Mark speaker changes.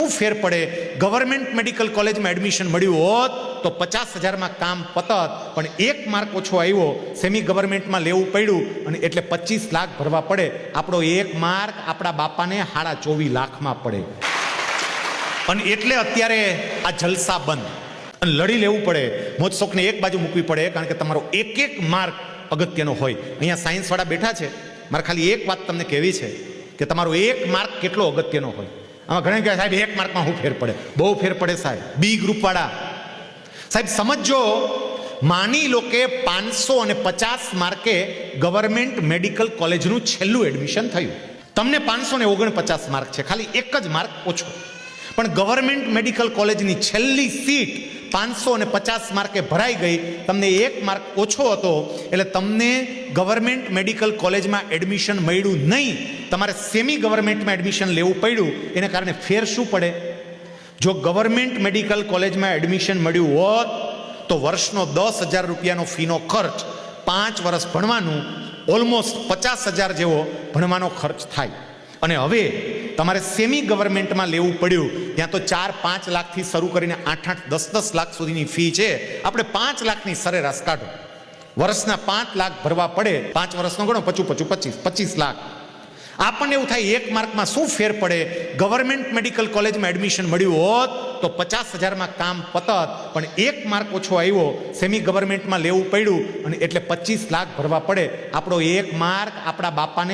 Speaker 1: શું ફેર પડે? Government medical કોલેજમાં એડમિશન મળ્યું હોત તો 50,000માં કામ પતત, પણ 1 માર્ક ઓછો આવ્યો, સેમી ગવર્મેન્ટમાં લેવું પડ્યું અને એટલે 25 લાખ ભરવા પડે. આપણો 1 માર્ક આપણા બાપાને 24.5 લાખમાં પડે. અને એટલે અત્યારે આ જલસા બંધ અને લડી લેવું પડે. મોજ શોખને એક બાજુ મૂકવી પડે, કારણ કે તમારો એક માર્ક અગત્યનો હોય. અહીંયા સાયન્સવાળા બેઠા છે, મારે ખાલી એક વાત તમને કહેવી છે કે તમારો 1 માર્ક કેટલો અગત્યનો હોય. આમાં ઘણા કહે સાહેબ 1 માર્કમાં શું ફેર પડે? બહુ ફેર પડે સાહેબ. બી ગ્રુપવાળા સાહેબ સમજો, માની લો કે 550 માર્કે ગવર્મેન્ટ મેડિકલ કોલેજનું છેલ્લું એડમિશન થયું. તમને 549 માર્ક છે, ખાલી એક જ માર્ક ઓછો. પણ ગવર્મેન્ટ મેડિકલ કોલેજની છેલ્લી સીટ 550 માર્કે ભરાઈ ગઈ, તમને 1 માર્ક ઓછો હતો, એટલે તમને ગવર્મેન્ટ મેડિકલ કોલેજમાં એડમિશન મળ્યું નહીં, તમારે સેમી ગવર્મેન્ટમાં એડમિશન લેવું પડ્યું. એને કારણે ફેર શું પડે? જો ગવર્મેન્ટ મેડિકલ કોલેજમાં એડમિશન મળ્યું હોત તો વર્ષનો 10,000 રૂપિયાનો ફીનો ખર્ચ, 5 વર્ષ ભણવાનું, ઓલમોસ્ટ 50,000 જેવો ભણવાનો ખર્ચ થાય. અને હવે તમારે સેમી ગવર્મેન્ટમાં લેવું પડ્યું, ત્યાં તો 4-5 લાખથી શરૂ કરીને 8-8, 10-10 લાખ સુધીની ફી છે. આપણે 5 લાખની સરેરાશ કાઢો, વર્ષના 5 લાખ ભરવા પડે, 5 વર્ષનો ગણો, 25 લાખ. આપણને એવું થાય 1 માર્કમાં શું ફેર પડે? ગવર્મેન્ટ મેડિકલ કોલેજમાં એડમિશન મળ્યું હોત તો 50,000માં કામ પતત, પણ 1 માર્ક ઓછો આવ્યો, સેમી ગવર્મેન્ટમાં લેવું પડ્યું અને એટલે 25 લાખ ભરવા પડે. આપણો 1 માર્ક આપણા બાપાને